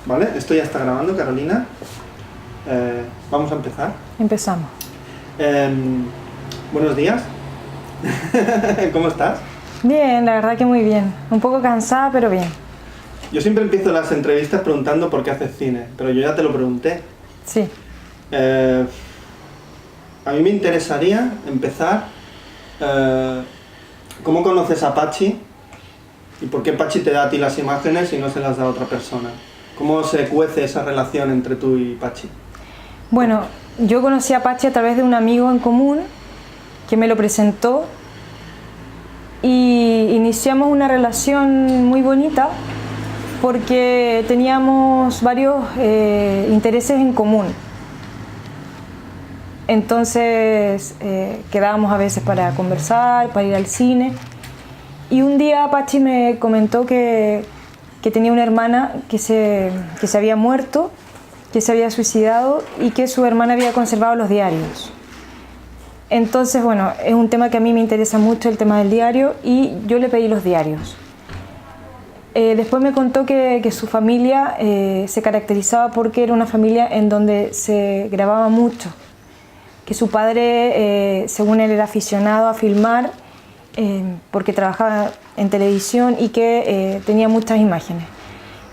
Vale, esto ya está grabando, Carolina. Vamos a empezar. Empezamos. Buenos días. ¿Cómo estás? Bien, la verdad que muy bien. Un poco cansada, pero bien. Yo siempre empiezo las entrevistas preguntando por qué haces cine, pero yo ya te lo pregunté. Sí. A mí me interesaría empezar... ¿Cómo conoces a Patxi? ¿Y por qué Patxi te da a ti las imágenes y no se las da a otra persona? ¿Cómo se cuece esa relación entre tú y Patxi? Bueno, yo conocí a Patxi a través de un amigo en común que me lo presentó y iniciamos una relación muy bonita porque teníamos varios intereses en común. Entonces quedábamos a veces para conversar, para ir al cine. Y un día Patxi me comentó que tenía una hermana que se había muerto, que se había suicidado y que su hermana había conservado los diarios. Entonces, bueno, es un tema que a mí me interesa mucho, el tema del diario, y yo le pedí los diarios. Después me contó que su familia se caracterizaba porque era una familia en donde se grababa mucho, que su padre, según él, era aficionado a filmar porque trabajaba en televisión y que tenía muchas imágenes.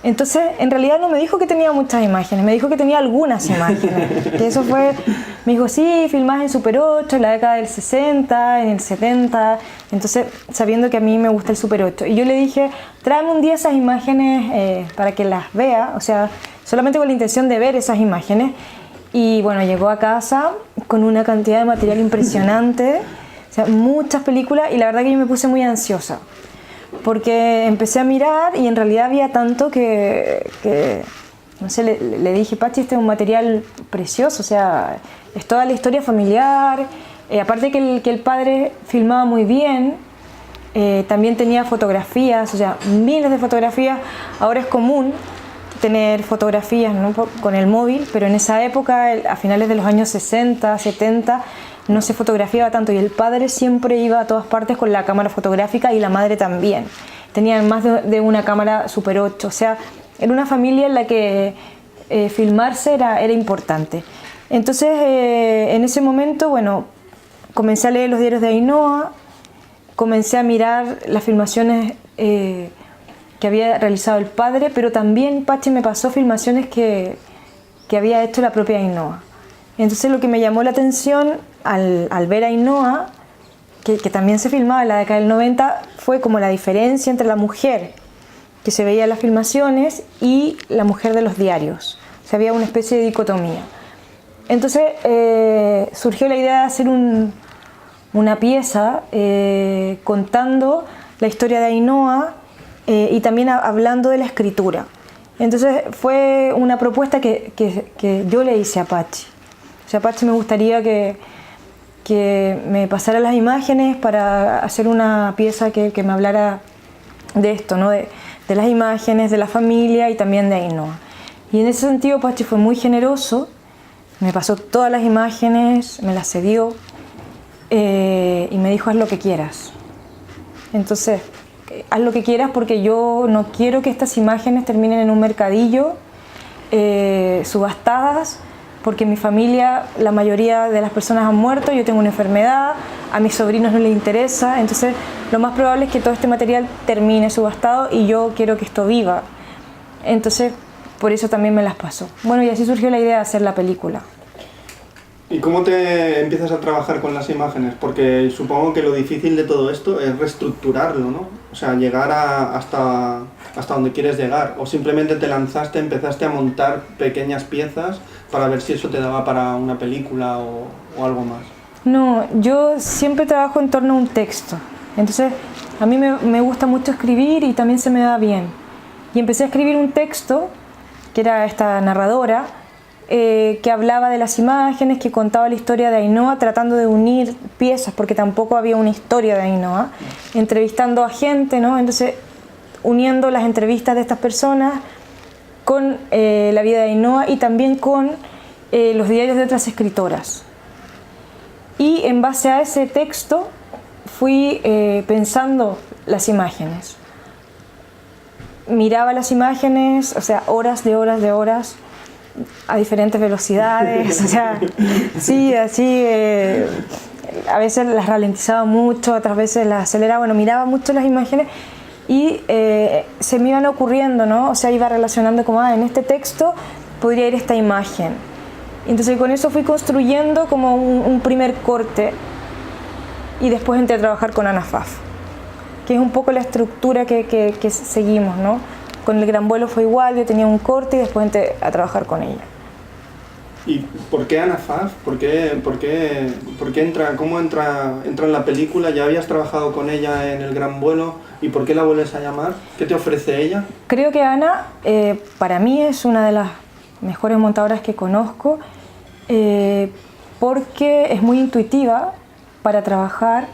Entonces, en realidad no me dijo que tenía muchas imágenes, me dijo que tenía algunas imágenes. Que eso fue, me dijo, sí, filmás en Super 8, en la década del 60, en el 70, entonces sabiendo que a mí me gusta el Super 8. Y yo le dije, tráeme un día esas imágenes para que las vea, o sea, solamente con la intención de ver esas imágenes. Y bueno, llegó a casa con una cantidad de material impresionante, o sea, muchas películas, y la verdad que yo me puse muy ansiosa. Porque empecé a mirar y en realidad había tanto que no sé, le dije, Patxi, este es un material precioso, o sea, es toda la historia familiar, aparte que el padre filmaba muy bien, también tenía fotografías, o sea, miles de fotografías. Ahora es común tener fotografías, ¿no?, con el móvil, pero en esa época, a finales de los años 60, 70, no se fotografiaba tanto y el padre siempre iba a todas partes con la cámara fotográfica y la madre también. Tenían más de una cámara Super 8, o sea, era una familia en la que filmarse era importante. Entonces, en ese momento, bueno, comencé a leer los diarios de Ainhoa, comencé a mirar las filmaciones que había realizado el padre, pero también Patxi me pasó filmaciones que había hecho la propia Ainhoa. Entonces lo que me llamó la atención al ver a Ainhoa, que también se filmaba en la década del 90, fue como la diferencia entre la mujer que se veía en las filmaciones y la mujer de los diarios. O sea, había una especie de dicotomía. Entonces surgió la idea de hacer una pieza contando la historia de Ainhoa y también hablando de la escritura. Entonces fue una propuesta que yo le hice a Patxi. O sea, Patxi, me gustaría que me pasara las imágenes para hacer una pieza que me hablara de esto, ¿no?, de las imágenes, de la familia y también de Ainhoa. Y en ese sentido Patxi fue muy generoso, me pasó todas las imágenes, me las cedió y me dijo, haz lo que quieras. Entonces, haz lo que quieras porque yo no quiero que estas imágenes terminen en un mercadillo subastadas, porque en mi familia la mayoría de las personas han muerto, yo tengo una enfermedad, a mis sobrinos no les interesa, entonces lo más probable es que todo este material termine subastado y yo quiero que esto viva. Entonces, por eso también me las pasó. Bueno, y así surgió la idea de hacer la película. ¿Y cómo te empiezas a trabajar con las imágenes? Porque supongo que lo difícil de todo esto es reestructurarlo, ¿no? O sea, llegar hasta donde quieres llegar. O simplemente te lanzaste, empezaste a montar pequeñas piezas para ver si eso te daba para una película o algo más. No, yo siempre trabajo en torno a un texto. Entonces, a mí me gusta mucho escribir y también se me da bien. Y empecé a escribir un texto, que era esta narradora, que hablaba de las imágenes, que contaba la historia de Ainhoa, tratando de unir piezas, porque tampoco había una historia de Ainhoa, entrevistando a gente, ¿no? Entonces, uniendo las entrevistas de estas personas con la vida de Ainhoa y también con los diarios de otras escritoras. Y en base a ese texto fui pensando las imágenes. miraba las imágenes, o sea, horas de horas de horas, a diferentes velocidades, o sea, sí, así, a veces las ralentizaba mucho, otras veces las aceleraba, bueno, miraba mucho las imágenes y se me iban ocurriendo, ¿no? O sea, iba relacionando como, en este texto podría ir esta imagen. Entonces con eso fui construyendo como un primer corte y después entré a trabajar con Ana Pfaff, que es un poco la estructura que seguimos, ¿no? Con El Gran Vuelo fue igual, yo tenía un corte y después entré a trabajar con ella. ¿Y por qué Ana Pfaff? ¿Por qué entra, cómo entra en la película? ¿Ya habías trabajado con ella en El Gran Vuelo? ¿Y por qué la vuelves a llamar? ¿Qué te ofrece ella? Creo que Ana, para mí, es una de las mejores montadoras que conozco, porque es muy intuitiva para trabajar,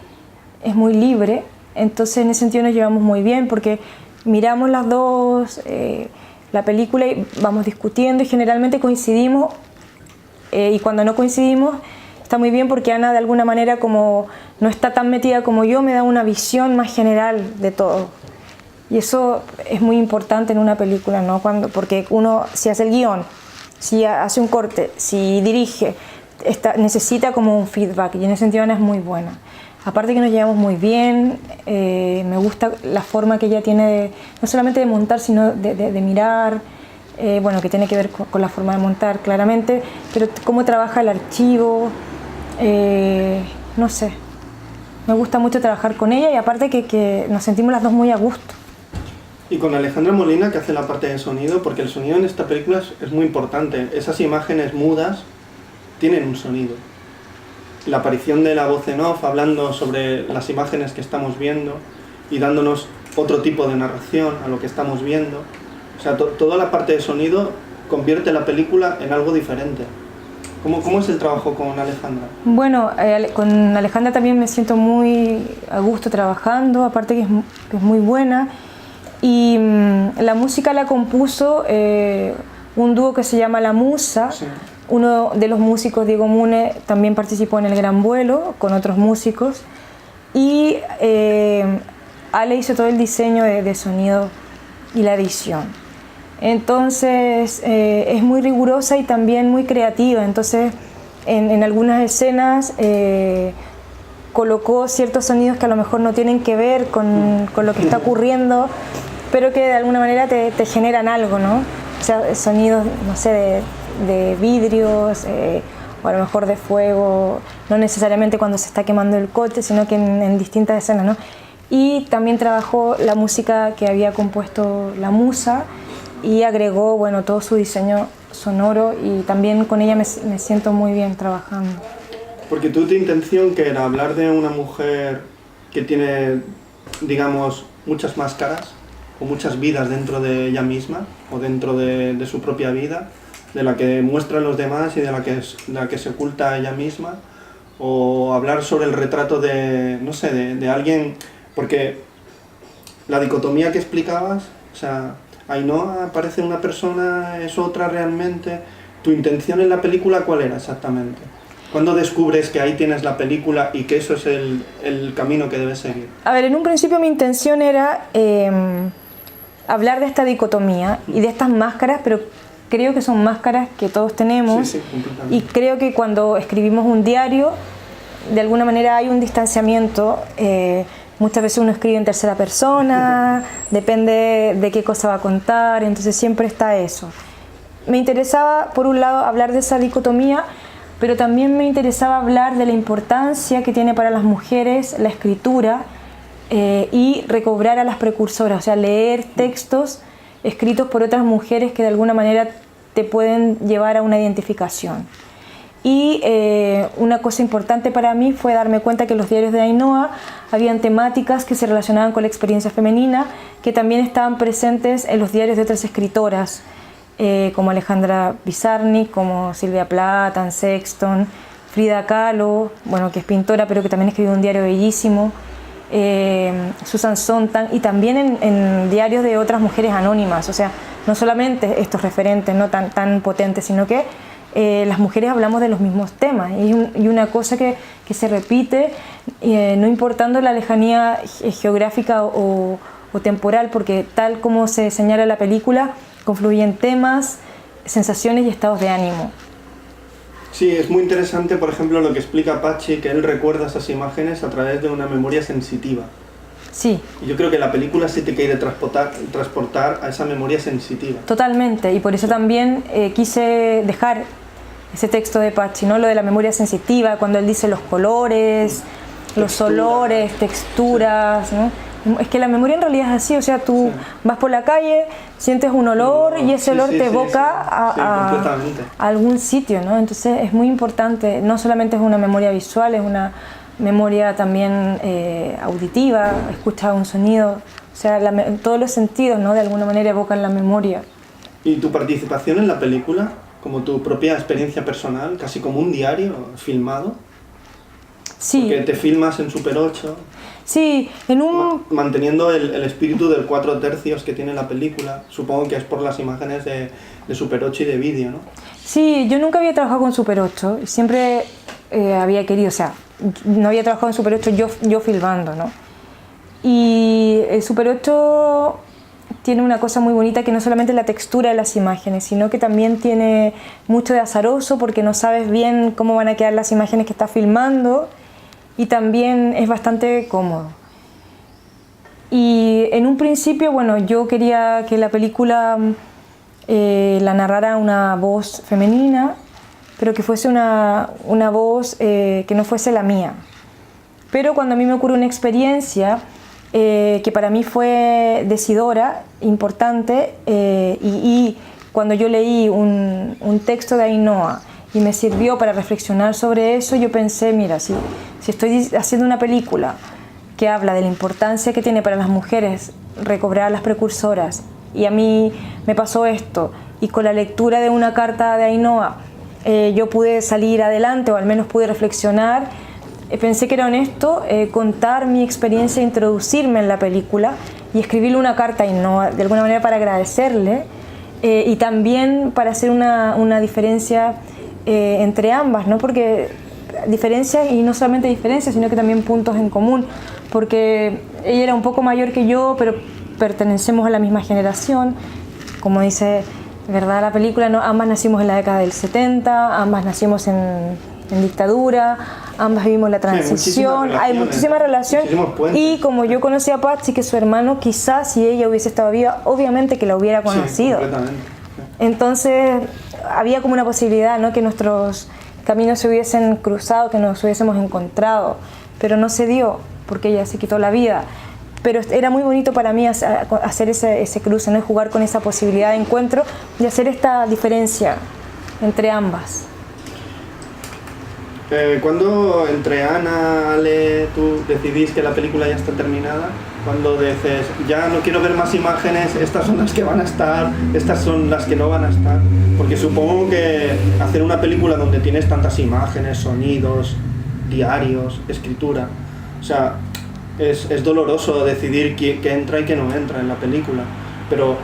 es muy libre, entonces en ese sentido nos llevamos muy bien, porque miramos las dos la película y vamos discutiendo y generalmente coincidimos, y cuando no coincidimos está muy bien porque Ana de alguna manera, como no está tan metida como yo, me da una visión más general de todo. Y eso es muy importante en una película, ¿no? Porque uno, si hace el guión, si hace un corte, si dirige, necesita como un feedback, y en ese sentido Ana es muy buena. Aparte que nos llevamos muy bien, me gusta la forma que ella tiene, no solamente de montar, sino de mirar, bueno, que tiene que ver con la forma de montar, claramente, pero cómo trabaja el archivo, no sé. Me gusta mucho trabajar con ella y aparte que nos sentimos las dos muy a gusto. Y con Alejandra Molina, que hace la parte de sonido, porque el sonido en esta película es muy importante. Esas imágenes mudas tienen un sonido. La aparición de la voz en off hablando sobre las imágenes que estamos viendo y dándonos otro tipo de narración a lo que estamos viendo. O sea, toda la parte de sonido convierte la película en algo diferente. ¿Cómo es el trabajo con Alejandra? Bueno, con Alejandra también me siento muy a gusto trabajando, aparte que es muy buena. Y la música la compuso un dúo que se llama La Musa. Sí. Uno de los músicos, Diego Mune, también participó en El Gran Vuelo con otros músicos. Y Ale hizo todo el diseño de sonido y la edición. Entonces es muy rigurosa y también muy creativa. Entonces en algunas escenas colocó ciertos sonidos que a lo mejor no tienen que ver con lo que está ocurriendo, pero que de alguna manera te generan algo, ¿no? O sea, sonidos, no sé, de vidrios, o a lo mejor de fuego, no necesariamente cuando se está quemando el coche, sino que en distintas escenas, ¿no? Y también trabajó la música que había compuesto La Musa y agregó, bueno, todo su diseño sonoro, y también con ella me siento muy bien trabajando. Porque tu intención, que era hablar de una mujer que tiene, digamos, muchas máscaras o muchas vidas dentro de ella misma o dentro de su propia vida, de la que muestra a los demás y de la que se oculta a ella misma, o hablar sobre el retrato de, no sé, de alguien, porque la dicotomía que explicabas, o sea, Ainhoa parece una persona, es otra realmente. ¿Tu intención en la película cuál era exactamente? ¿Cuándo descubres que ahí tienes la película y que eso es el camino que debes seguir? A ver, en un principio mi intención era hablar de esta dicotomía y de estas máscaras, pero creo que son máscaras que todos tenemos. Sí, completamente. Y creo que cuando escribimos un diario, de alguna manera hay un distanciamiento. Muchas veces uno escribe en tercera persona, depende de qué cosa va a contar, entonces siempre está eso. Me interesaba, por un lado, hablar de esa dicotomía, pero también me interesaba hablar de la importancia que tiene para las mujeres la escritura, y recobrar a las precursoras, o sea, leer textos escritos por otras mujeres que de alguna manera te pueden llevar a una identificación. Y una cosa importante para mí fue darme cuenta que en los diarios de Ainhoa habían temáticas que se relacionaban con la experiencia femenina, que también estaban presentes en los diarios de otras escritoras, como Alejandra Pizarnik, como Silvia Plath, Anne Sexton, Frida Kahlo, bueno, que es pintora pero que también escribió un diario bellísimo, Susan Sontag, y también en diarios de otras mujeres anónimas. O sea, no solamente estos referentes no tan potentes, sino que las mujeres hablamos de los mismos temas, y una cosa que se repite, no importando la lejanía geográfica o o temporal, porque tal como se señala en la película, confluyen temas, sensaciones y estados de ánimo. Sí, es muy interesante, por ejemplo, lo que explica Patxi, que él recuerda esas imágenes a través de una memoria sensitiva. Sí. Y yo creo que la película sí te quiere transportar a esa memoria sensitiva. Totalmente, y por eso también quise dejar ese texto de Patxi, ¿no? Lo de la memoria sensitiva, cuando él dice los colores, los olores, texturas, ¿no? Es que la memoria en realidad es así, o sea, tú vas por la calle, sientes un olor y ese olor te evoca a algún sitio, ¿no? Entonces es muy importante, no solamente es una memoria visual, es una memoria también auditiva, escuchas un sonido, o sea, todos los sentidos, ¿no? De alguna manera evocan la memoria. ¿Y tu participación en la película, como tu propia experiencia personal, casi como un diario filmado? Sí. Porque te filmas en Super 8. Sí, manteniendo el espíritu del 4/3 que tiene la película. Supongo que es por las imágenes de Super 8 y de vídeo, ¿no? Sí, yo nunca había trabajado con Super 8, siempre había querido, o sea, no había trabajado en Super 8 yo filmando, ¿no? Y el Super 8 tiene una cosa muy bonita, que no solamente la textura de las imágenes, sino que también tiene mucho de azaroso, porque no sabes bien cómo van a quedar las imágenes que estás filmando, y también es bastante cómodo. Y en un principio, bueno, yo quería que la película la narrara una voz femenina, pero que fuese una voz que no fuese la mía. Pero cuando a mí me ocurre una experiencia que para mí fue decidora, importante, y cuando yo leí un texto de Ainhoa y me sirvió para reflexionar sobre eso, yo pensé, mira, si estoy haciendo una película que habla de la importancia que tiene para las mujeres recobrar las precursoras, y a mí me pasó esto, y con la lectura de una carta de Ainhoa yo pude salir adelante, o al menos pude reflexionar, pensé que era honesto contar mi experiencia, introducirme en la película y escribirle una carta a Ainhoa, de alguna manera para agradecerle, y también para hacer una diferencia entre ambas, ¿no? Porque diferencias, y no solamente diferencias, sino que también puntos en común, porque ella era un poco mayor que yo, pero pertenecemos a la misma generación, como dice, ¿verdad?, la película, ¿no? Ambas nacimos en la década del 70, ambas nacimos en dictadura, ambas vivimos la transición, hay muchísimas relaciones, y como yo conocí a Patxi, que es su hermano, quizás si ella hubiese estado viva, obviamente que la hubiera conocido. Sí, entonces había como una posibilidad, ¿no?, que nuestros caminos se hubiesen cruzado, que nos hubiésemos encontrado, pero no se dio porque ella se quitó la vida. Pero era muy bonito para mí hacer ese cruce, ¿no?, y jugar con esa posibilidad de encuentro y hacer esta diferencia entre ambas. ¿Cuándo entre Ana, Ale, tú decidís que la película ya está terminada? Cuando dices, ya no quiero ver más imágenes, estas son las que van a estar, estas son las que no van a estar. Porque supongo que hacer una película donde tienes tantas imágenes, sonidos, diarios, escritura, o sea, es doloroso decidir qué entra y qué no entra en la película. Pero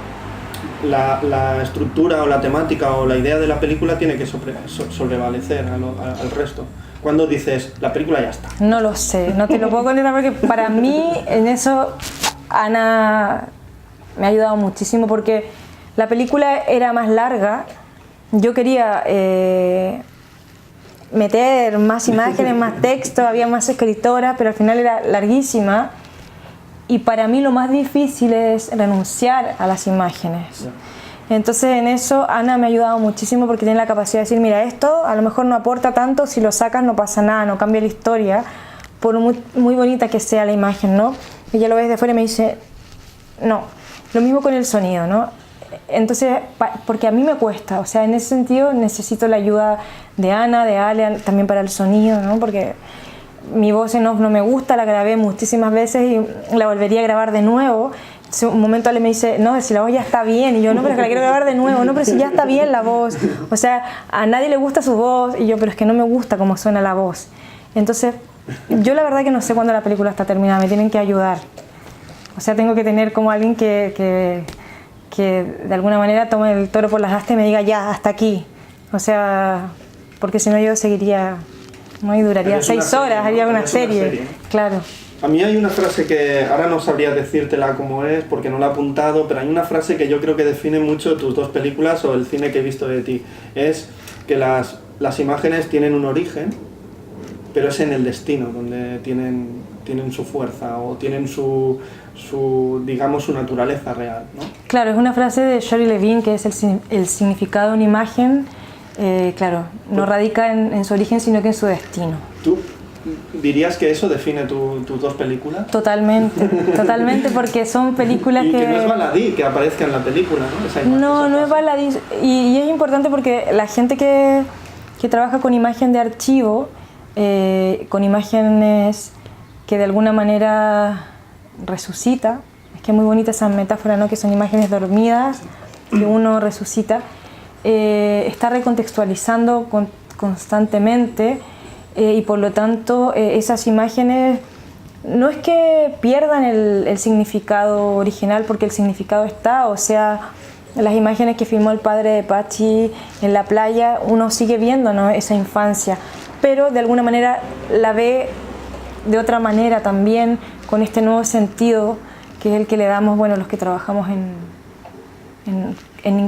la estructura o la temática o la idea de la película tiene que sobrevalecer al resto. ¿Cuándo dices, la película ya está? No lo sé, no te lo puedo contestar, porque para mí en eso Ana me ha ayudado muchísimo, porque la película era más larga, yo quería meter más imágenes, más texto, había más escritoras, pero al final era larguísima. Y para mí lo más difícil es renunciar a las imágenes. Entonces en eso Ana me ha ayudado muchísimo, porque tiene la capacidad de decir, mira, esto a lo mejor no aporta tanto, si lo sacas no pasa nada, no cambia la historia, por muy bonita que sea la imagen, ¿no? Ella lo ve desde fuera y me dice, no. Lo mismo con el sonido, ¿no? Entonces, porque a mí me cuesta, o sea, en ese sentido necesito la ayuda de Ana, de Ale, también para el sonido, ¿no? Porque mi voz en off no me gusta, la grabé muchísimas veces y la volvería a grabar de nuevo. Entonces, un momento Ale me dice, no, si la voz ya está bien, y yo, no, pero es que la quiero grabar de nuevo, no, pero si ya está bien la voz, o sea, a nadie le gusta su voz, y yo, pero es que no me gusta cómo suena la voz. Entonces, yo la verdad que no sé cuándo la película está terminada, me tienen que ayudar, o sea, tengo que tener como alguien que de alguna manera tome el toro por las astas y me diga, ya, hasta aquí, o sea, porque si no yo seguiría, no, y duraría 6 horas, haría una serie, claro. A mí hay una frase que ahora no sabría decírtela cómo es porque no la he apuntado, pero hay una frase que yo creo que define mucho tus dos películas o el cine que he visto de ti. Es que las imágenes tienen un origen, pero es en el destino donde tienen su fuerza o tienen su digamos, su naturaleza real, ¿no? Claro, es una frase de Shari Levine que es el significado de una imagen, claro, no radica en su origen, sino que en su destino. ¿Tú dirías que eso define tus dos películas? Totalmente, totalmente, porque son películas que no es baladí que aparezca en la película, ¿no? No es baladí, y es importante porque la gente que trabaja con imagen de archivo, con imágenes que de alguna manera resucita, es que es muy bonita esa metáfora, ¿no? Que son imágenes dormidas que uno resucita, está recontextualizando constantemente, y por lo tanto esas imágenes no es que pierdan el significado original, porque el significado está, o sea, las imágenes que filmó el padre de Pachi en la playa, uno sigue viendo, ¿no? Esa infancia, pero de alguna manera la ve de otra manera también, con este nuevo sentido que es el que le damos, bueno, los que trabajamos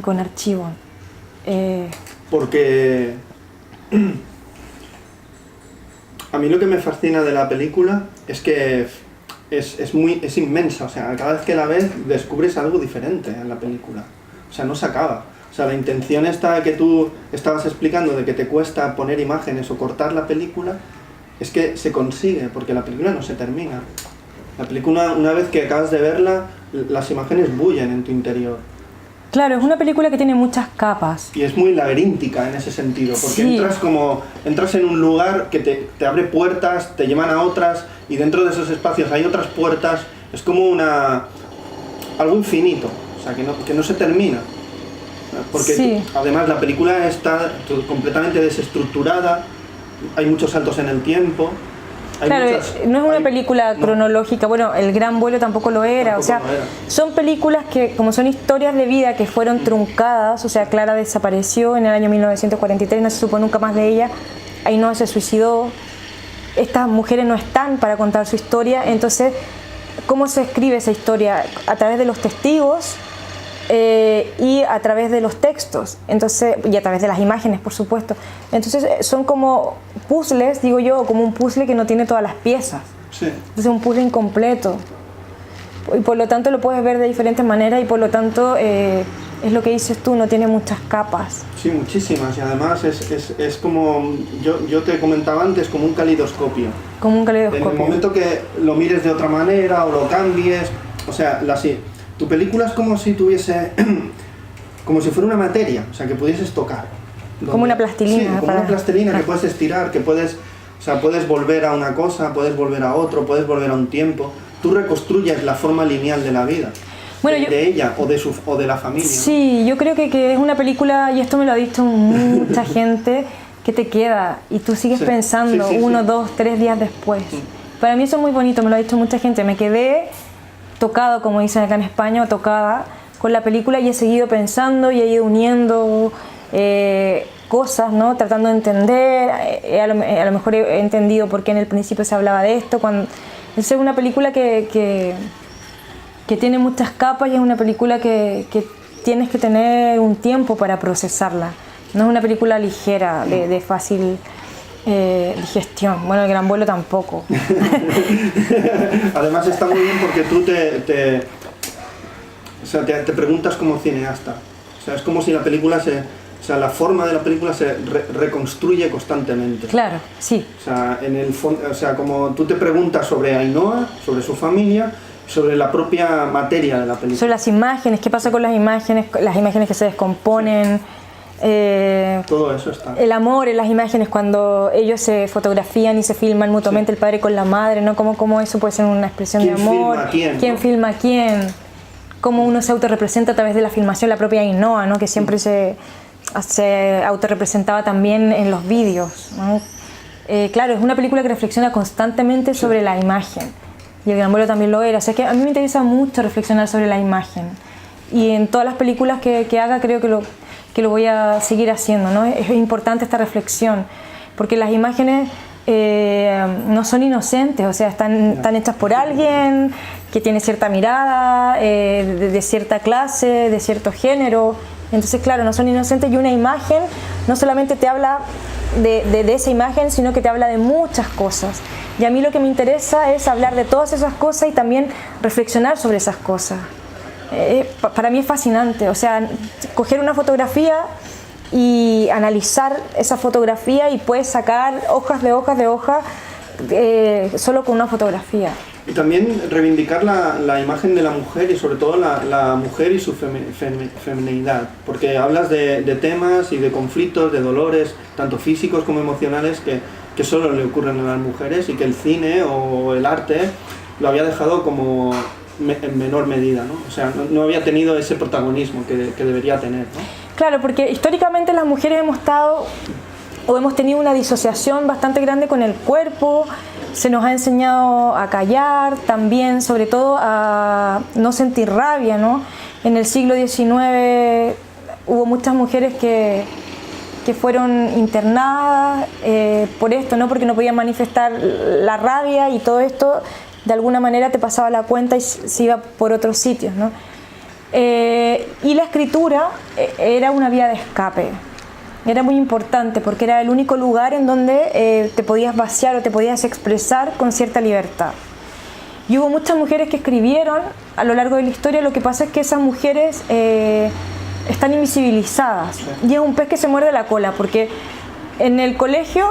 con archivo. Porque a mí lo que me fascina de la película es que es inmensa, o sea, cada vez que la ves descubres algo diferente en la película, o sea, no se acaba. O sea, la intención esta que tú estabas explicando de que te cuesta poner imágenes o cortar la película, es que se consigue, porque la película no se termina. La película, una vez que acabas de verla, las imágenes bullen en tu interior. Claro, es una película que tiene muchas capas. Y es muy laberíntica en ese sentido, porque sí. entras en un lugar que te abre puertas, te llevan a otras, y dentro de esos espacios hay otras puertas, es como algo infinito, o sea, que no se termina. Porque sí. Además la película está completamente desestructurada, hay muchos saltos en el tiempo. Claro, no es una película cronológica, bueno, El Gran Vuelo tampoco lo era, tampoco o sea, lo era. Son películas que, como son historias de vida que fueron truncadas, o sea, Clara desapareció en el año 1943, no se supo nunca más de ella, Ainhoa se suicidó, estas mujeres no están para contar su historia, entonces, ¿cómo se escribe esa historia? A través de los testigos, y a través de los textos, entonces, y a través de las imágenes, por supuesto. Entonces son como puzzles, digo yo, como un puzzle que no tiene todas las piezas. Sí. Entonces un puzzle incompleto. Y por lo tanto lo puedes ver de diferentes maneras y por lo tanto es lo que dices tú, no tiene muchas capas. Sí, muchísimas, y además es como, yo te comentaba antes, como un calidoscopio. Como un calidoscopio. En el momento que lo mires de otra manera o lo cambies, o sea, tu película es como si tuviese, como si fuera una materia, o sea, que pudieses tocar. Como una plastilina. Sí, como una plastilina que puedes estirar, que puedes volver a una cosa, puedes volver a otro, puedes volver a un tiempo. Tú reconstruyes la forma lineal de la vida, bueno, de ella o de la familia. Sí, ¿no? Yo creo que es una película, y esto me lo ha dicho mucha gente, que te queda y tú sigues pensando 1, 2, 3 días después. Para mí eso es muy bonito, me lo ha dicho mucha gente. Me quedé tocado, como dicen acá en España, tocada con la película y he seguido pensando y he ido uniendo cosas, ¿no? Tratando de entender, a lo mejor he entendido por qué en el principio se hablaba de esto. Es una película que tiene muchas capas y es una película que tienes que tener un tiempo para procesarla. No es una película ligera, de fácil digestión. Bueno, El Gran Vuelo tampoco. Además está muy bien porque tú te preguntas como cineasta. O sea, es como si la película la forma de la película se reconstruye constantemente. Claro, sí. O sea, en el fondo, como tú te preguntas sobre Ainhoa, sobre su familia, sobre la propia materia de la película. Sobre las imágenes, qué pasa con las imágenes que se descomponen. Todo eso está. El amor en las imágenes, cuando ellos se fotografían y se filman mutuamente, el padre con la madre, ¿no? Cómo eso puede ser una expresión de amor. ¿Quién filma a quién? Cómo uno se autorrepresenta a través de la filmación, la propia Ainhoa, ¿no? Que siempre se autorrepresentaba también en los vídeos, ¿no? Claro, es una película que reflexiona constantemente sobre la imagen. Y El Gran Vuelo también lo era. O sea que a mí me interesa mucho reflexionar sobre la imagen. Y en todas las películas que haga creo que lo voy a seguir haciendo, ¿no? Es importante esta reflexión, porque las imágenes no son inocentes, o sea, están hechas por alguien que tiene cierta mirada, de cierta clase, de cierto género. Entonces, claro, no son inocentes, y una imagen no solamente te habla de esa imagen, sino que te habla de muchas cosas. Y a mí lo que me interesa es hablar de todas esas cosas y también reflexionar sobre esas cosas. Para mí es fascinante, o sea, coger una fotografía y analizar esa fotografía, y puedes sacar hojas de hojas de hojas solo con una fotografía. Y también reivindicar la imagen de la mujer, y sobre todo la mujer y su feminidad, porque hablas de temas y de conflictos, de dolores, tanto físicos como emocionales, que solo le ocurren a las mujeres, y que el cine o el arte lo había dejado como en menor medida, ¿no? O sea, no había tenido ese protagonismo que debería tener, ¿no? Claro, porque históricamente las mujeres hemos tenido una disociación bastante grande con el cuerpo. Se nos ha enseñado a callar, también, sobre todo, a no sentir rabia, ¿no? En el siglo XIX hubo muchas mujeres que fueron internadas por esto, ¿no? Porque no podían manifestar la rabia, y todo esto de alguna manera te pasaba la cuenta y se iba por otros sitios, ¿no? Y la escritura era una vía de escape. Era muy importante porque era el único lugar en donde te podías vaciar o te podías expresar con cierta libertad. Y hubo muchas mujeres que escribieron a lo largo de la historia. Lo que pasa es que esas mujeres están invisibilizadas, y es un pez que se muerde la cola, porque en el colegio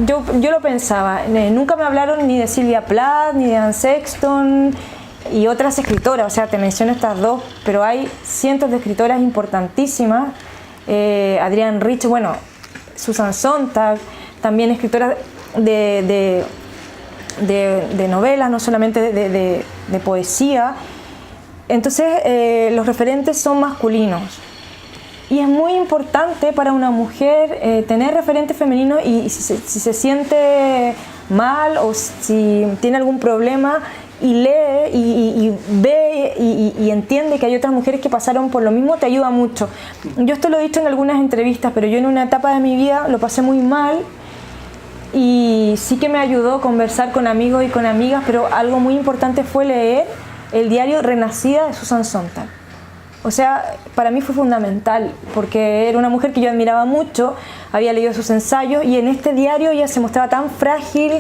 yo lo pensaba, nunca me hablaron ni de Sylvia Plath, ni de Anne Sexton y otras escritoras. O sea, te menciono estas dos, pero hay cientos de escritoras importantísimas. Adrienne Rich, bueno, Susan Sontag, también escritoras de novelas, no solamente de poesía. Entonces los referentes son masculinos, y es muy importante para una mujer tener referentes femeninos, y si se siente mal o si tiene algún problema y lee y ve y entiende que hay otras mujeres que pasaron por lo mismo, te ayuda mucho. Yo esto lo he dicho en algunas entrevistas, pero yo en una etapa de mi vida lo pasé muy mal, y sí que me ayudó conversar con amigos y con amigas, pero algo muy importante fue leer el diario Renacida de Susan Sontag. O sea, para mí fue fundamental, porque era una mujer que yo admiraba mucho, había leído sus ensayos, y en este diario ella se mostraba tan frágil,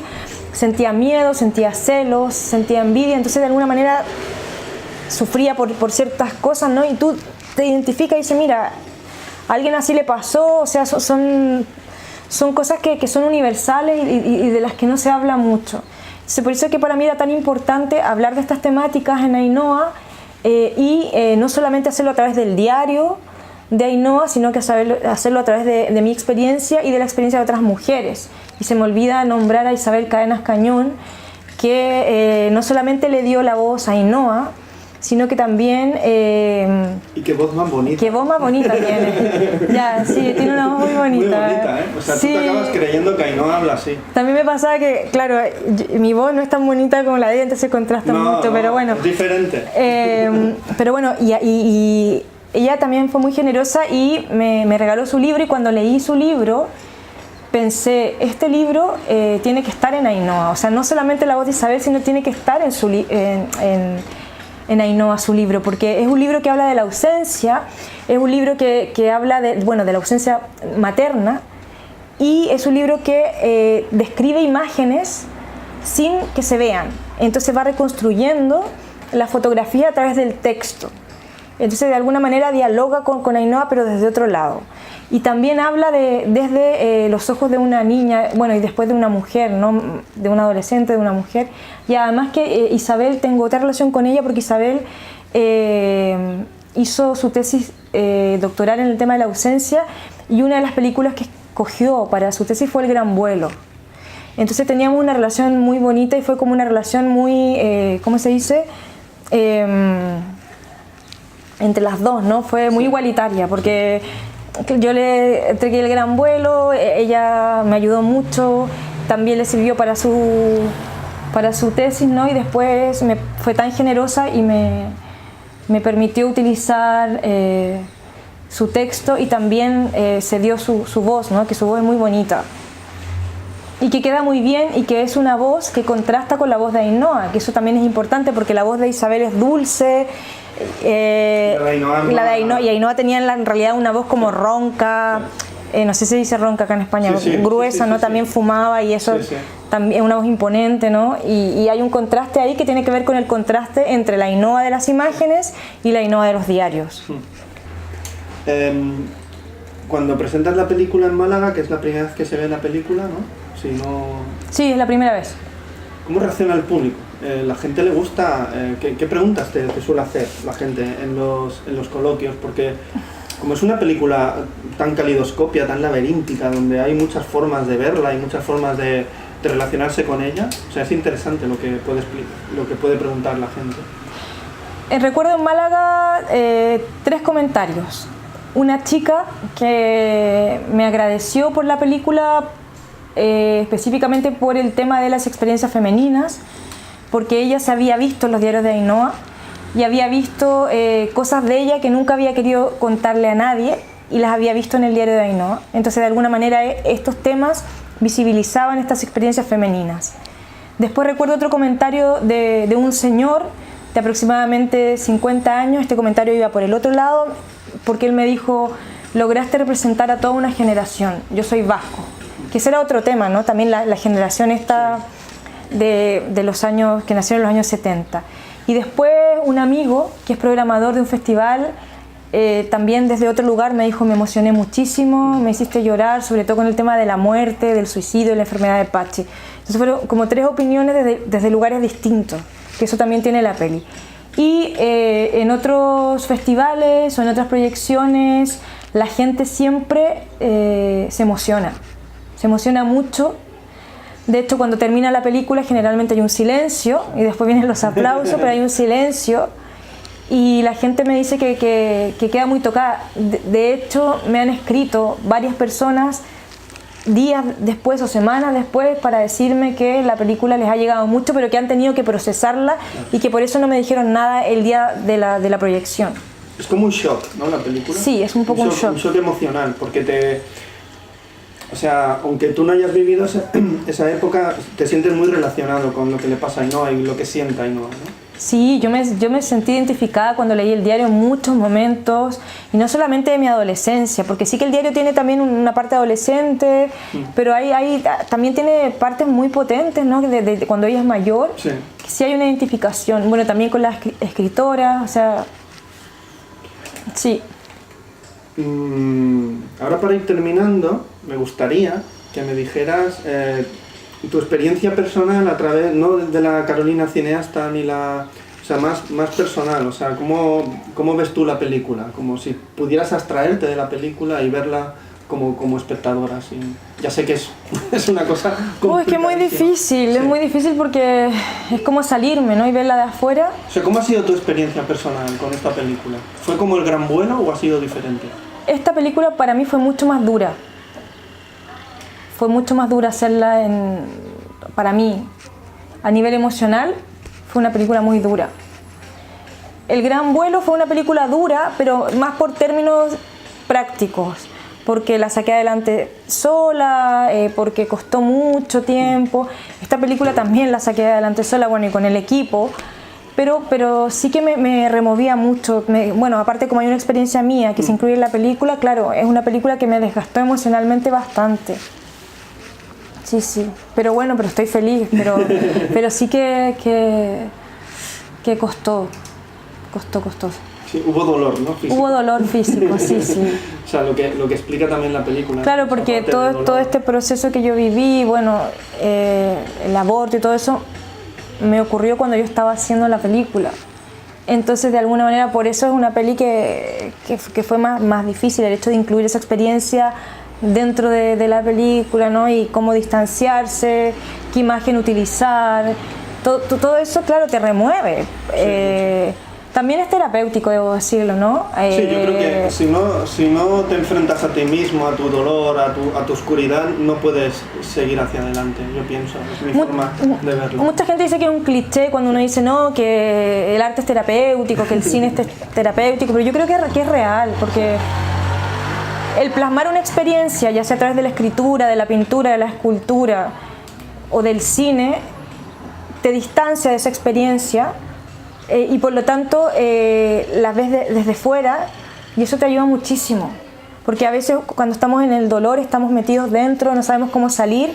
sentía miedo, sentía celos, sentía envidia. Entonces, de alguna manera sufría por ciertas cosas, ¿no? Y tú te identificas y dices, mira, a alguien así le pasó. O sea, son cosas que son universales y de las que no se habla mucho. Entonces, por eso es que para mí era tan importante hablar de estas temáticas en Ainhoa, y no solamente hacerlo a través del diario de Ainhoa, sino que hacerlo a través de mi experiencia y de la experiencia de otras mujeres. Y se me olvida nombrar a Isabel Cadenas Cañón, que no solamente le dio la voz a Ainhoa, sino que también... y qué voz más bonita. Qué voz más bonita tiene. Ya, sí, tiene una voz muy bonita. Muy bonita, ¿eh? O sea, sí. Tú te acabas creyendo que Ainhoa habla así. También me pasaba que, claro, mi voz no es tan bonita como la de ella, entonces contrasta mucho, pero bueno. Es diferente. Pero bueno, y ella también fue muy generosa y me regaló su libro, y cuando leí su libro pensé, este libro tiene que estar en Ainhoa. O sea, no solamente la voz de Isabel, sino tiene que estar en Ainhoa su libro, porque es un libro que habla de la ausencia, es un libro que habla de la ausencia materna, y es un libro que describe imágenes sin que se vean. Entonces va reconstruyendo la fotografía a través del texto. Entonces de alguna manera dialoga con Ainhoa, pero desde otro lado. Y también habla desde los ojos de una niña, bueno, y después de una mujer, ¿no? De una adolescente, de una mujer. Y además que Isabel, tengo otra relación con ella, porque Isabel hizo su tesis doctoral en el tema de la ausencia, y una de las películas que escogió para su tesis fue El Gran Vuelo. Entonces teníamos una relación muy bonita, y fue como una relación muy, ¿cómo se dice? Entre las dos, ¿no? Fue muy igualitaria, porque yo le entregué El Gran Vuelo, ella me ayudó mucho, también le sirvió para su tesis, ¿no? Y después fue tan generosa y me permitió utilizar su texto, y también se dio su voz, ¿no? Que su voz es muy bonita. y que queda muy bien y que es una voz que contrasta con la voz de Ainhoa, que eso también es importante porque la voz de Isabel es dulce, y Ainhoa tenía en realidad una voz como ronca, no sé si se dice ronca acá en España, gruesa, ¿no? También fumaba y eso también es una voz imponente, ¿no? Y hay un contraste ahí que tiene que ver con el contraste entre la Ainhoa de las imágenes y la Ainhoa de los diarios. Cuando presentas la película en Málaga, que es la primera vez que se ve la película, ¿no? Si no... Sí, es la primera vez. ¿Cómo reacciona el público? ¿La gente le gusta? ¿Qué preguntas te suele hacer la gente en los coloquios? Porque como es una película tan calidoscopia, tan laberíntica, donde hay muchas formas de verla y muchas formas de relacionarse con ella, o sea, es interesante lo que puede preguntar la gente. Recuerdo en Málaga 3 comentarios. Una chica que me agradeció por la película, específicamente por el tema de las experiencias femeninas, porque ella se había visto en los diarios de Ainhoa y había visto cosas de ella que nunca había querido contarle a nadie y las había visto en el diario de Ainhoa. Entonces, de alguna manera, estos temas visibilizaban estas experiencias femeninas. Después recuerdo otro comentario de un señor de aproximadamente 50 años. Este comentario iba por el otro lado porque él me dijo: lograste representar a toda una generación, yo soy vasco. Que ese era otro tema, ¿no? También la generación esta de los años, que nació en los años 70. Y después un amigo que es programador de un festival, también desde otro lugar me dijo: me emocioné muchísimo, me hiciste llorar, sobre todo con el tema de la muerte, del suicidio y la enfermedad de Pachi. Entonces fueron como 3 opiniones desde lugares distintos, que eso también tiene la peli. Y en otros festivales o en otras proyecciones la gente siempre se emociona mucho. De hecho, cuando termina la película generalmente hay un silencio y después vienen los aplausos, pero hay un silencio y la gente me dice que queda muy tocada. De hecho, me han escrito varias personas días después o semanas después para decirme que la película les ha llegado mucho, pero que han tenido que procesarla y que por eso no me dijeron nada el día de la proyección. Es como un shock, ¿no? La película. Sí, es un poco un shock. Un shock emocional, porque o sea, aunque tú no hayas vivido esa época, te sientes muy relacionado con lo que le pasa a Ainhoa y lo que siente Ainhoa, ¿no? Sí, yo me sentí identificada cuando leí el diario en muchos momentos, y no solamente de mi adolescencia, porque sí que el diario tiene también una parte adolescente, pero también tiene partes muy potentes, ¿no? De cuando ella es mayor, que sí hay una identificación. Bueno, también con la escritora, o sea, sí. Ahora, para ir terminando, me gustaría que me dijeras tu experiencia personal a través, no de la Carolina cineasta ni o sea, más personal, o sea, ¿cómo ves tú la película? Como si pudieras abstraerte de la película y verla como espectadora, así. Ya sé que es una cosa complicada. Es que es muy difícil porque es como salirme, ¿no? Y verla de afuera. O sea, ¿cómo ha sido tu experiencia personal con esta película? ¿Fue como El Gran Vuelo o ha sido diferente? Esta película para mí fue mucho más dura. Fue mucho más dura hacerla para mí. A nivel emocional, fue una película muy dura. El Gran Vuelo fue una película dura, pero más por términos prácticos, porque la saqué adelante sola, porque costó mucho tiempo. Esta película también la saqué adelante sola, bueno, y con el equipo, pero sí que me removía mucho. Bueno, aparte, como hay una experiencia mía que se incluye en la película, claro, es una película que me desgastó emocionalmente bastante. Sí, pero bueno, pero estoy feliz, pero sí que costó. Sí, hubo dolor, ¿no? Físico. Hubo dolor físico, sí. O sea, lo que explica también la película. Claro, porque todo este proceso que yo viví, bueno, el aborto y todo eso, me ocurrió cuando yo estaba haciendo la película. Entonces, de alguna manera, por eso es una peli que fue más difícil, el hecho de incluir esa experiencia dentro de la película, ¿no? Y cómo distanciarse, qué imagen utilizar, todo eso, claro, te remueve. Sí. También es terapéutico, debo decirlo, ¿no? Sí, yo creo que si no te enfrentas a ti mismo, a tu dolor, a tu oscuridad, no puedes seguir hacia adelante, yo pienso, es mi forma de verlo. Mucha gente dice que es un cliché cuando uno dice, no, que el arte es terapéutico, que el cine es terapéutico, pero yo creo que es real, porque el plasmar una experiencia, ya sea a través de la escritura, de la pintura, de la escultura, o del cine te distancia de esa experiencia y por lo tanto las ves desde fuera y eso te ayuda muchísimo. Porque a veces cuando estamos en el dolor estamos metidos dentro, no sabemos cómo salir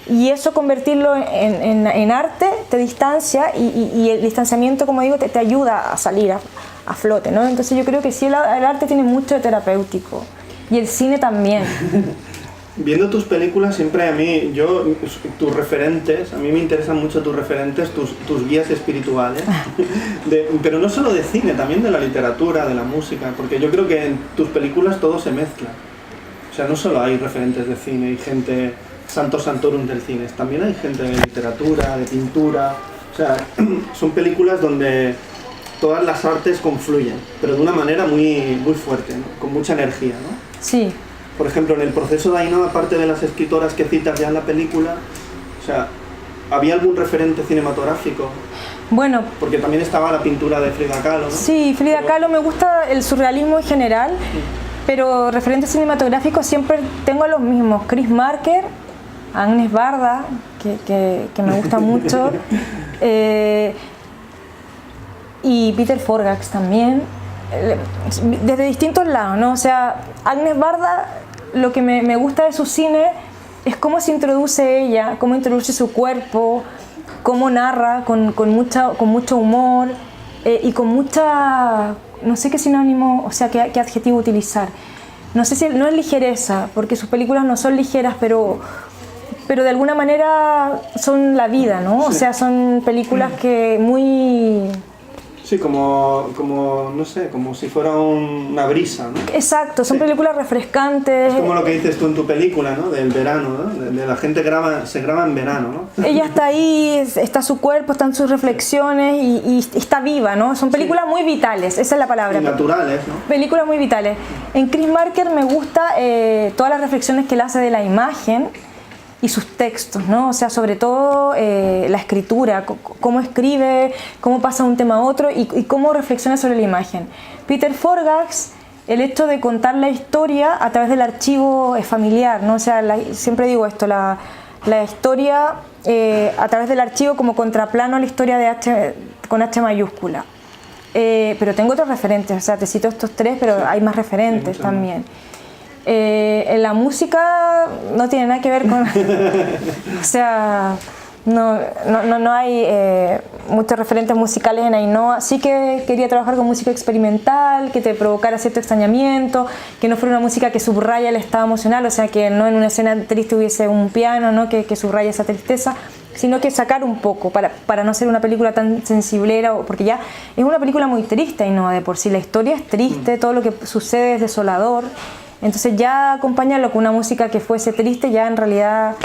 y eso convertirlo en arte te distancia y el distanciamiento, como digo, te ayuda a salir a flote, ¿no? Entonces yo creo que sí, el arte tiene mucho de terapéutico y el cine también. Viendo tus películas siempre tus referentes, a mí me interesan mucho tus referentes, tus guías espirituales, pero no solo de cine, también de la literatura, de la música, porque yo creo que en tus películas todo se mezcla. O sea, no solo hay referentes de cine y gente santos santorum del cine, también hay gente de literatura, de pintura, o sea, son películas donde todas las artes confluyen, pero de una manera muy, muy fuerte, ¿no? Con mucha energía, ¿no? Sí. Por ejemplo, en el proceso de Ainhoa, aparte de las escritoras que citas ya en la película, o sea, ¿había algún referente cinematográfico? Bueno, porque también estaba la pintura de Frida Kahlo, ¿no? Sí, Frida Kahlo, me gusta el surrealismo en general, pero referentes cinematográficos siempre tengo los mismos. Chris Marker, Agnes Barda, que me gusta mucho, y Peter Forgax también, desde distintos lados, ¿no? O sea, Agnes Barda, lo que me gusta de su cine es cómo se introduce ella, cómo introduce su cuerpo, cómo narra con mucho humor y con mucha, no sé qué sinónimo, o sea, qué adjetivo utilizar. No sé si no es ligereza, porque sus películas no son ligeras, pero de alguna manera son la vida, ¿no? Sí. O sea, son películas que muy... Sí, como no sé, como si fuera una brisa, ¿no? Exacto, son películas refrescantes. Es como lo que dices tú en tu película, ¿no? Del verano, ¿no? De la gente se graba en verano, ¿no? Ella está ahí, está su cuerpo, están sus reflexiones y está viva, ¿no? Son películas muy vitales, esa es la palabra. Y naturales, ¿no? Películas muy vitales. En Chris Marker me gusta todas las reflexiones que él hace de la imagen y sus textos, ¿no? O sea, sobre todo la escritura, cómo escribe, cómo pasa de un tema a otro y cómo reflexiona sobre la imagen. Peter Forgax, el hecho de contar la historia a través del archivo familiar, ¿no? O sea, siempre digo esto, la historia a través del archivo como contraplano a la historia con H mayúscula. Pero tengo otros referentes, o sea, te cito estos tres, pero sí, hay más referentes también. En la música no tiene nada que ver con... o sea, no hay muchos referentes musicales en Ainhoa. Sí que quería trabajar con música experimental, que te provocara cierto extrañamiento, que no fuera una música que subraya el estado emocional, o sea, que no en una escena triste hubiese un piano, ¿no? que subraya esa tristeza, sino que sacar un poco, para no ser una película tan sensiblera, porque ya es una película muy triste Ainhoa de por sí, la historia es triste, todo lo que sucede es desolador. Entonces ya acompañarlo con una música que fuese triste, ya en realidad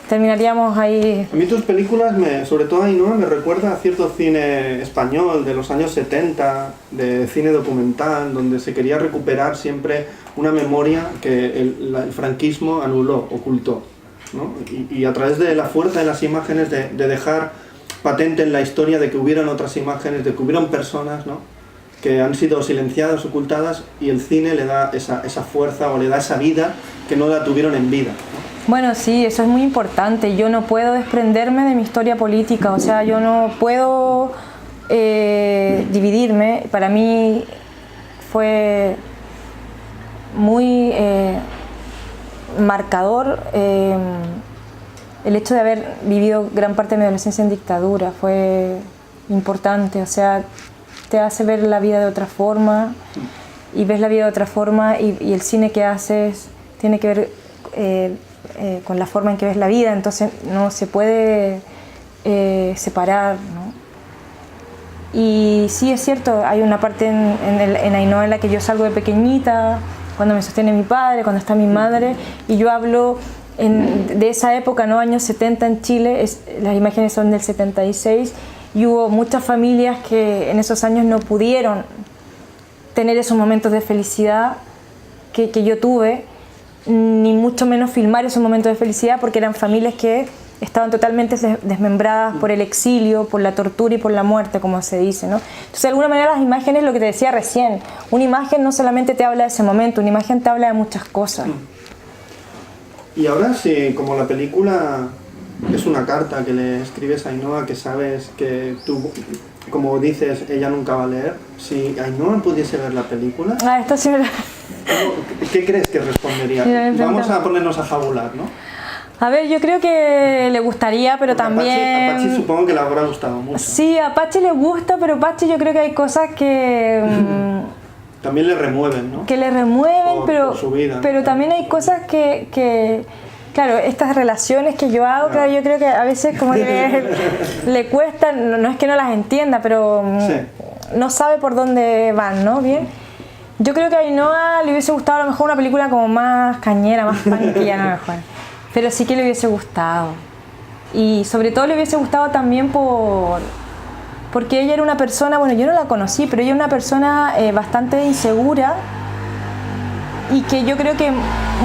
terminaríamos ahí. A mí tus películas, sobre todo Ainhoa, me recuerda a cierto cine español de los años 70, de cine documental, donde se quería recuperar siempre una memoria que el franquismo anuló, ocultó, ¿no? Y a través de la fuerza de las imágenes, de dejar patente en la historia de que hubieran otras imágenes, de que hubieran personas, ¿no? Que han sido silenciadas, ocultadas, y el cine le da esa fuerza o le da esa vida que no la tuvieron en vida, ¿no? Bueno, sí, eso es muy importante. Yo no puedo desprenderme de mi historia política, o sea, yo no puedo dividirme. Para mí fue muy marcador el hecho de haber vivido gran parte de mi adolescencia en dictadura. Fue importante, o sea, te hace ver la vida de otra forma y ves la vida de otra forma y el cine que haces tiene que ver con la forma en que ves la vida, entonces no se puede separar, ¿no? Y sí es cierto, hay una parte en Ainhoa en la que yo salgo de pequeñita, cuando me sostiene mi padre, cuando está mi madre, y yo hablo de esa época, ¿no? Años 70 en Chile, las imágenes son del 76, y hubo muchas familias que en esos años no pudieron tener esos momentos de felicidad que yo tuve, ni mucho menos filmar esos momentos de felicidad, porque eran familias que estaban totalmente desmembradas por el exilio, por la tortura y por la muerte, como se dice, ¿no? Entonces, de alguna manera, las imágenes, lo que te decía recién, una imagen no solamente te habla de ese momento, una imagen te habla de muchas cosas. Y ahora sí, como la película es una carta que le escribes a Ainhoa, que sabes que tú, como dices, ella nunca va a leer. Si Ainhoa pudiese ver la película, Ah, esto sí me la... ¿qué crees que respondería? Sí, me Vamos a ponernos a fabular, ¿no? A ver, yo creo que le gustaría, pero Porque también... A Pachi supongo que le habrá gustado mucho. Sí, a Pachi le gusta, pero Pachi yo creo que hay cosas que... También le remueven, ¿no? que le remueven, Por su vida, pero ¿no? también hay cosas que claro, estas relaciones que yo hago, claro, yo creo que a veces como que le cuesta, no es que no las entienda, pero Sí. no sabe por dónde van, ¿no? Bien. Yo creo que a Ainhoa le hubiese gustado a lo mejor una película como más cañera, más punky, a lo mejor. Pero sí que le hubiese gustado. Y sobre todo le hubiese gustado también porque ella era una persona, bueno, yo no la conocí, pero ella era una persona bastante insegura y que yo creo que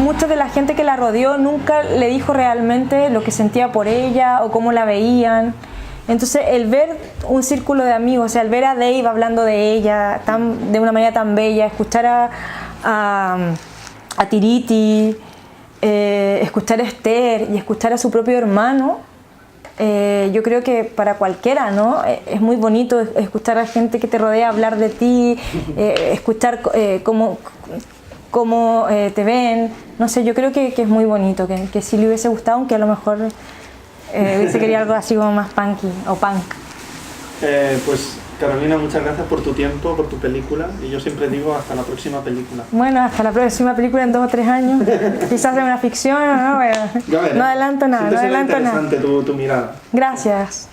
mucha de la gente que la rodeó nunca le dijo realmente lo que sentía por ella o cómo la veían. Entonces el ver un círculo de amigos, o sea, el ver a Dave hablando de ella de una manera tan bella, escuchar a Tiriti, escuchar a Esther y escuchar a su propio hermano, yo creo que para cualquiera, ¿no? Es muy bonito escuchar a gente que te rodea hablar de ti, escuchar cómo te ven, no sé, yo creo que es muy bonito, que sí le hubiese gustado, aunque a lo mejor hubiese querido algo así como más punky o punk. Pues Carolina, muchas gracias por tu tiempo, por tu película, y yo siempre digo hasta la próxima película. Bueno, hasta la próxima película en 2 o 3 años, quizás sea una ficción, ¿no? Bueno, no adelanto nada, no Siempre será adelanto nada. interesante tu mirada. Gracias.